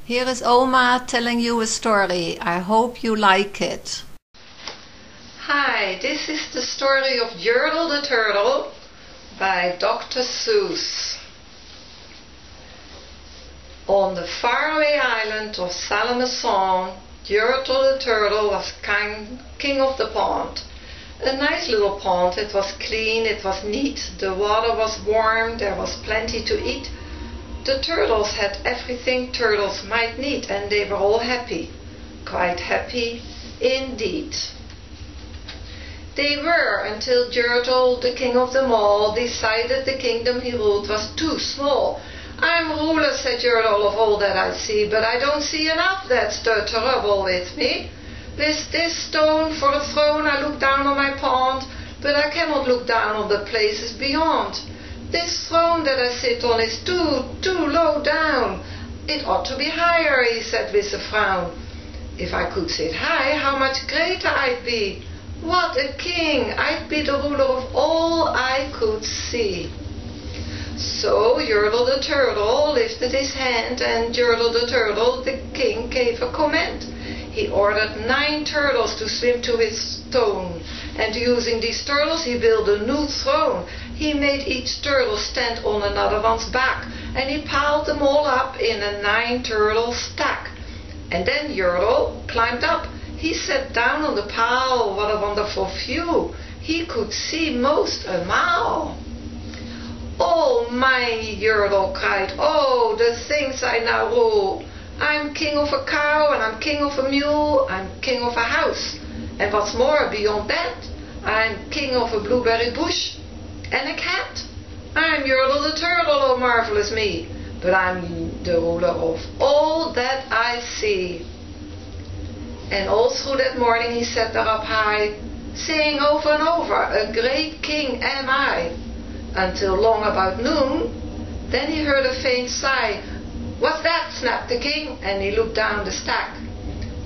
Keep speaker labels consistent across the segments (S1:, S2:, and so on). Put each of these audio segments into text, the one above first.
S1: Here is Oma telling you a story. I hope you like it.
S2: Hi, this is the story of Yertle the Turtle by Dr. Seuss. On the faraway island of Salamason, Yertle the Turtle was king of the pond. A nice little pond. It was clean, it was neat, the water was warm, there was plenty to eat. The turtles had everything turtles might need, and they were all happy. Quite happy indeed. They were until Yertle, the king of them all, decided the kingdom he ruled was too small. "I'm ruler," said Yertle, "of all that I see, but I don't see enough, that's the trouble with me. With this stone for a throne I look down on my pond, but I cannot look down on the places beyond. This throne that I sit on is too low down. It ought to be higher," he said with a frown. "If I could sit high, how much greater I'd be. What a king! I'd be the ruler of all I could see." So Yertle the Turtle lifted his hand, and Yertle the Turtle, the king, gave a command. He ordered 9 turtles to swim to his stone, and using these turtles he built a new throne. He made each turtle stand on another one's back, and he piled them all up in a 9-turtle stack. And then Yertle climbed up. He sat down on the pile. What a wonderful view! He could see most a mile. "Oh, mine," Yertle cried, "oh, the things I now rule! I'm king of a cow, and I'm king of a mule, I'm king of a house, and what's more beyond that, I'm king of a blueberry bush and a cat. I'm Yertle the Turtle, oh marvelous me, but I'm the ruler of all that I see." And all through that morning he sat there up high, saying over and over, "A great king am I," until long about noon. Then he heard a faint sigh. "What's that?" snapped the king, and he looked down the stack,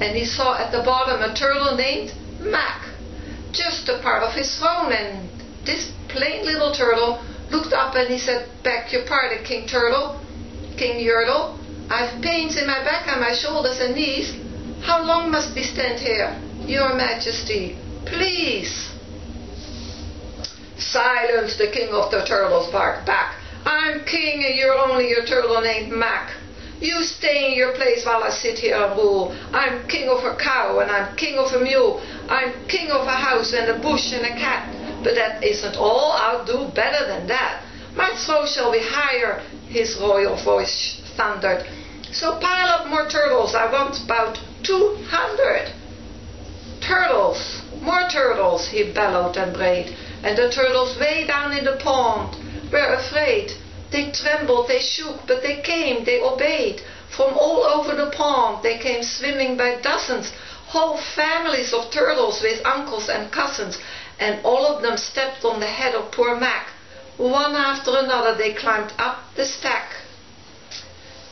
S2: and he saw at the bottom a turtle named Mac, just a part of his throne. And this plain little turtle looked up and he said, "Beg your pardon, King Turtle, King Yertle, I've pains in my back and my shoulders and knees. How long must we stand here, your majesty, please?" "Silence," the king of the turtles barked back. "I'm king and you're only a turtle named Mac. You stay in your place while I sit here and rule. I'm king of a cow and I'm king of a mule. I'm king of a house and a bush and a cat. But that isn't all, I'll do better than that. My throne shall be higher," his royal voice thundered. "So pile up more turtles, I want about 200. Turtles, more turtles," he bellowed and brayed. And the turtles way down in the pond were afraid. They trembled, they shook, but they came, they obeyed. From all over the pond they came swimming by dozens, whole families of turtles with uncles and cousins, and all of them stepped on the head of poor Mac. One after another they climbed up the stack.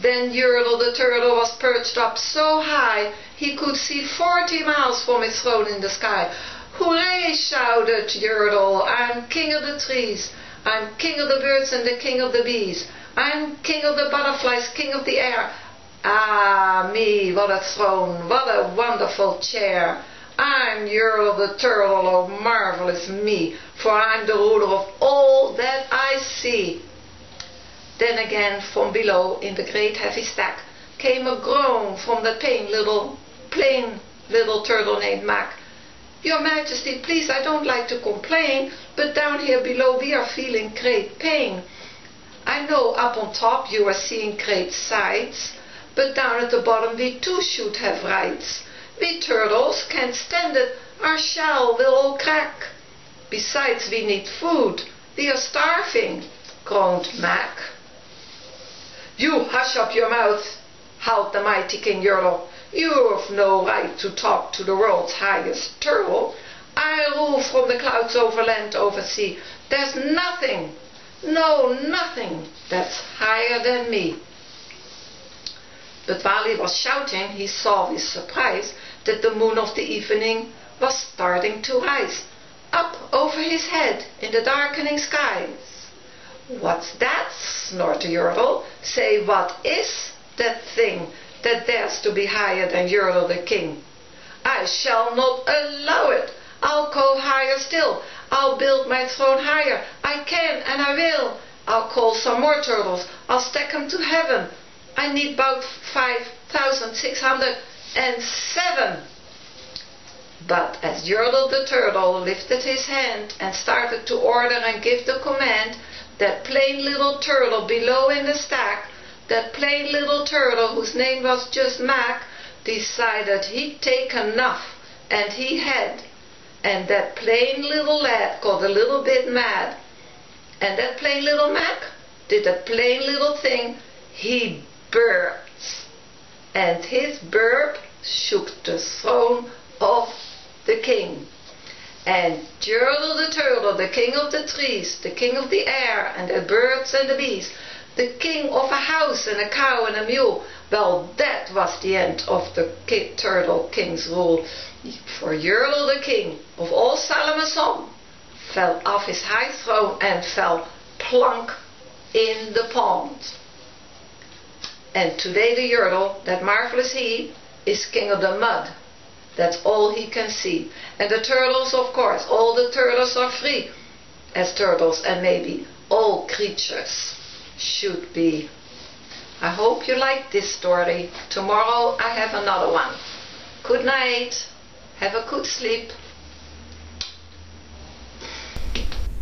S2: Then Yertle the Turtle was perched up so high he could see 40 miles from his throne in the sky. "Hooray!" shouted Yertle. "I'm king of the trees. I'm king of the birds and the king of the bees. I'm king of the butterflies, king of the air. Ah me, what a throne, what a wonderful chair. I'm Yertle the Turtle, oh marvelous me, for I'm the ruler of all that I see." Then again from below in the great heavy stack came a groan from the plain little turtle named Mac. "Your Majesty, please, I don't like to complain, but down here below we are feeling great pain. I know up on top you are seeing great sights, but down at the bottom we too should have rights. We turtles can't stand it, our shell will all crack. Besides we need food, we are starving," groaned Mac. "You hush up your mouth," howled the mighty King Yertle. "You've no right to talk to the world's highest turtle. I rule from the clouds over land, over sea. There's nothing, no nothing, that's higher than me." But while he was shouting, he saw with surprise that the moon of the evening was starting to rise, up over his head in the darkening skies. "What's that?" snorted Yertle. "Say, what is that thing that dares to be higher than Yertle the king. I shall not allow it. I'll go higher still. I'll build my throne higher. I can and I will. I'll call some more turtles. I'll stack them to heaven. I need about 5,607. But as Yertle the turtle lifted his hand and started to order and give the command, that plain little turtle below in the stack, that plain little turtle whose name was just Mac, decided he'd take enough, and he had. And that plain little lad got a little bit mad. And that plain little Mac did a plain little thing. He burped. And his burp shook the throne of the king. And Yertle the turtle, the king of the trees, the king of the air and the birds and the bees, the king of a house and a cow and a mule, well, that was the end of the turtle king's rule. For Yertle the king of all Salamason fell off his high throne and fell plunk in the pond. And today the Yertle, that marvelous he, is king of the mud. That's all he can see. And the turtles, of course, all the turtles are free, as turtles and maybe all creatures should be. I hope you like this story. Tomorrow I have another one. Good night. Have a good sleep.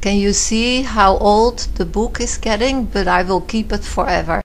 S1: Can you see how old the book is getting? But I will keep it forever.